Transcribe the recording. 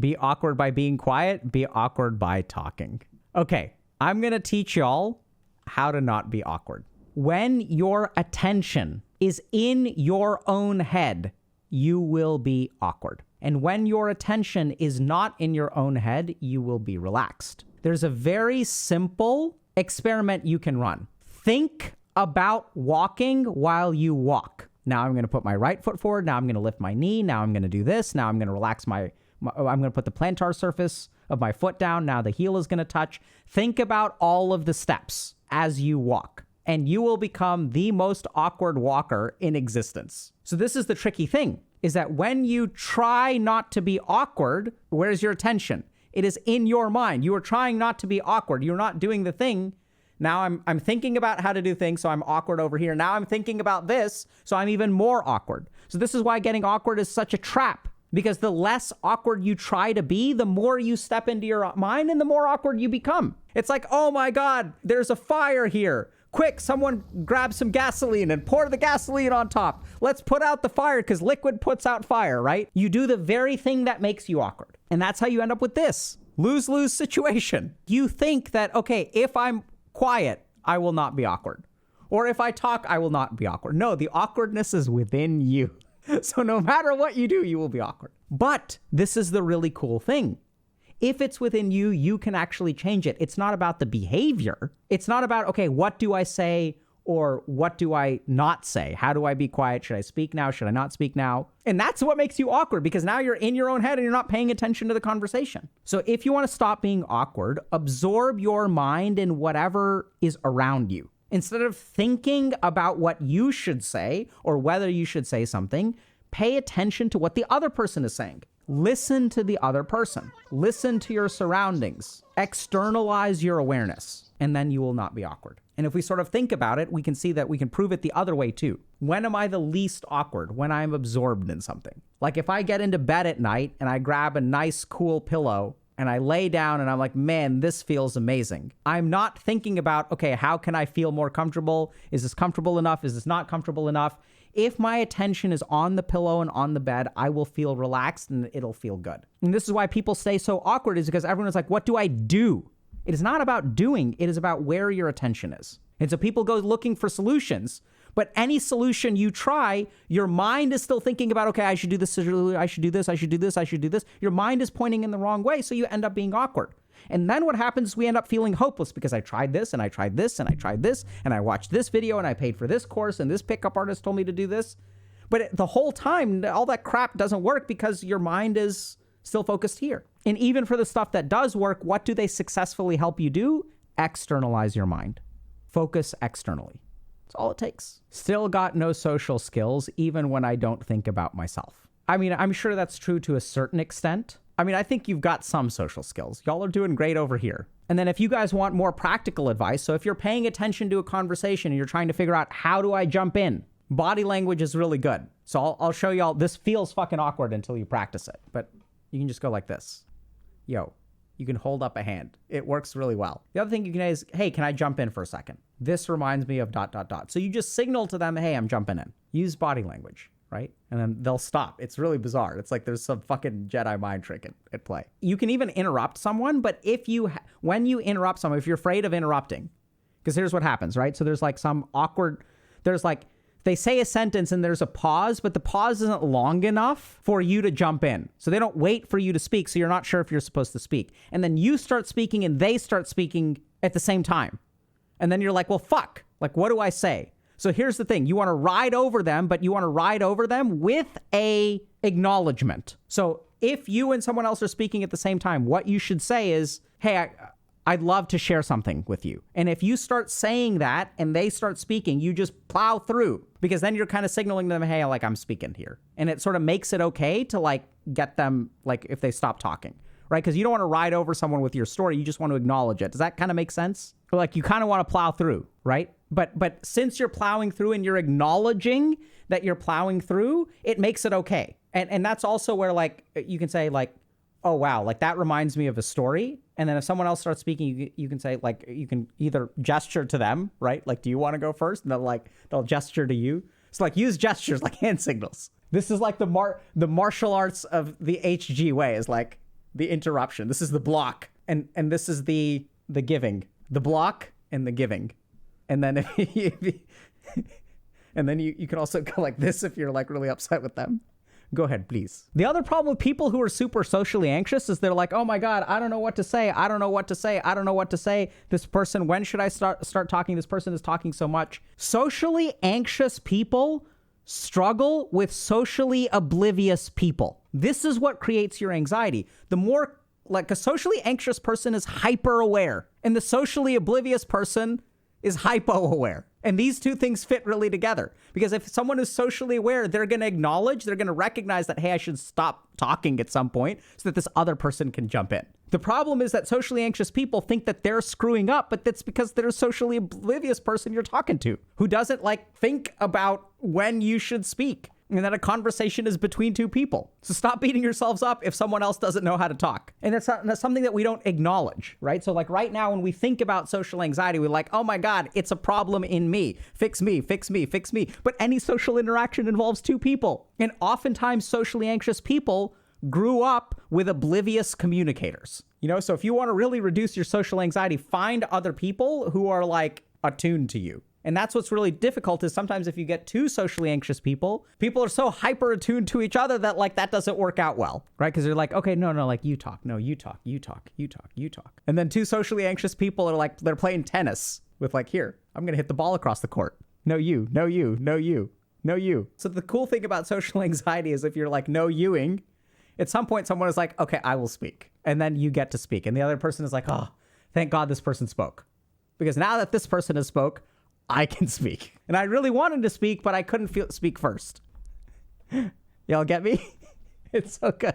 Be awkward by being quiet. Be awkward by talking. Okay, I'm going to teach y'all how to not be awkward. When your attention is in your own head, you will be awkward. And when your attention is not in your own head, you will be relaxed. There's a very simple experiment you can run. Think about walking while you walk. Now I'm going to put my right foot forward. Now I'm going to lift my knee. Now I'm going to do this. Now I'm going to relax I'm going to put the plantar surface of my foot down. Now the heel is going to touch. Think about all of the steps as you walk, and you will become the most awkward walker in existence. So this is the tricky thing, is that when you try not to be awkward, where's your attention? It is in your mind. You are trying not to be awkward. You're not doing the thing. Now I'm thinking about how to do things, so I'm awkward over here. Now I'm thinking about this, so I'm even more awkward. So this is why getting awkward is such a trap, because the less awkward you try to be, the more you step into your mind and the more awkward you become. It's like, oh my God, there's a fire here. Quick, someone grab some gasoline and pour the gasoline on top. Let's put out the fire, because liquid puts out fire, right? You do the very thing that makes you awkward. And that's how you end up with this lose-lose situation. You think that, okay, if I'm quiet, I will not be awkward. Or if I talk, I will not be awkward. No, the awkwardness is within you. So no matter what you do, you will be awkward. But this is the really cool thing. If it's within you, you can actually change it. It's not about the behavior. It's not about, okay, what do I say or what do I not say? How do I be quiet? Should I speak now? Should I not speak now? And that's what makes you awkward, because now you're in your own head and you're not paying attention to the conversation. So if you want to stop being awkward, absorb your mind in whatever is around you. Instead of thinking about what you should say or whether you should say something, pay attention to what the other person is saying. Listen to the other person. Listen to your surroundings. Externalize your awareness, and then you will not be awkward. And if we sort of think about it, we can see that we can prove it the other way too. When am I the least awkward? When I'm absorbed in something. Like if I get into bed at night and I grab a nice cool pillow and I lay down and I'm like, man, this feels amazing. I'm not thinking about, okay, how can I feel more comfortable? Is this comfortable enough? Is this not comfortable enough? If my attention is on the pillow and on the bed, I will feel relaxed and it'll feel good. And this is why people stay so awkward, is because everyone is like, what do I do? It is not about doing. It is about where your attention is. And so people go looking for solutions. But any solution you try, your mind is still thinking about, okay, I should do this, I should do this, I should do this, I should do this. Your mind is pointing in the wrong way, so you end up being awkward. And then what happens is we end up feeling hopeless, because I tried this and I tried this and I tried this and I watched this video and I paid for this course and this pickup artist told me to do this. But the whole time, all that crap doesn't work because your mind is still focused here. And even for the stuff that does work, what do they successfully help you do? Externalize your mind. Focus externally. That's all it takes. Still got no social skills, even when I don't think about myself. I mean, I'm sure that's true to a certain extent. I mean, I think you've got some social skills. Y'all are doing great over here. And then if you guys want more practical advice, so if you're paying attention to a conversation and you're trying to figure out, how do I jump in? Body language is really good. So I'll show y'all. This feels fucking awkward until you practice it, but you can just go like this. Yo. You can hold up a hand. It works really well. The other thing you can say is, hey, can I jump in for a second? This reminds me of ... So you just signal to them, hey, I'm jumping in. Use body language, right? And then they'll stop. It's really bizarre. It's like there's some fucking Jedi mind trick at play. You can even interrupt someone, but when you interrupt someone, if you're afraid of interrupting, because here's what happens, right? So there's like some awkward, they say a sentence and there's a pause, but the pause isn't long enough for you to jump in. So they don't wait for you to speak, so you're not sure if you're supposed to speak. And then you start speaking and they start speaking at the same time. And then you're like, well, fuck. Like, what do I say? So here's the thing. You want to ride over them, but you want to ride over them with a acknowledgement. So if you and someone else are speaking at the same time, what you should say is, hey, I'd love to share something with you. And if you start saying that and they start speaking, you just plow through, because then you're kind of signaling to them, hey, like I'm speaking here. And it sort of makes it okay to like get them, like if they stop talking, right? Because you don't want to ride over someone with your story. You just want to acknowledge it. Does that kind of make sense? Or like you kind of want to plow through, right? But since you're plowing through and you're acknowledging that you're plowing through, it makes it okay. And that's also where like you can say like, oh, wow, like that reminds me of a story. And then if someone else starts speaking, you can say like, you can either gesture to them, right? Like, do you want to go first? And they'll gesture to you. So like use gestures like hand signals. This is like the martial arts of the HG way, is like the interruption. This is the block. And this is the giving. The block and the giving. And then and then you can also go like this if you're like really upset with them. Go ahead, please. The other problem with people who are super socially anxious is they're like, oh my God, I don't know what to say. I don't know what to say. I don't know what to say. This person, when should I start talking? This person is talking so much. Socially anxious people struggle with socially oblivious people. This is what creates your anxiety. The more, like, a socially anxious person is hyper aware, and the socially oblivious person is hypo aware. And these two things fit really together, because if someone is socially aware, they're going to acknowledge, they're going to recognize that, hey, I should stop talking at some point so that this other person can jump in. The problem is that socially anxious people think that they're screwing up, but that's because they're a socially oblivious person you're talking to who doesn't like think about when you should speak, and that a conversation is between two people. So stop beating yourselves up if someone else doesn't know how to talk. And that's something that we don't acknowledge, right? So like right now, when we think about social anxiety, we're like, oh my God, it's a problem in me. Fix me, fix me, fix me. But any social interaction involves two people. And oftentimes socially anxious people grew up with oblivious communicators. You know, so if you want to really reduce your social anxiety, find other people who are like attuned to you. And that's what's really difficult, is sometimes if you get two socially anxious people are so hyper attuned to each other that like that doesn't work out well, right? Because they're like, okay, no, like you talk, no, you talk, you talk, you talk, you talk. And then two socially anxious people are like, they're playing tennis with like, here, I'm going to hit the ball across the court. No, you, no, you, no, you, no, you. So the cool thing about social anxiety is if you're like, no, youing, at some point someone is like, okay, I will speak. And then you get to speak. And the other person is like, oh, thank God this person spoke. Because now that this person has spoke, I can speak. And I really wanted to speak, but I couldn't speak first. Y'all get me? It's so good.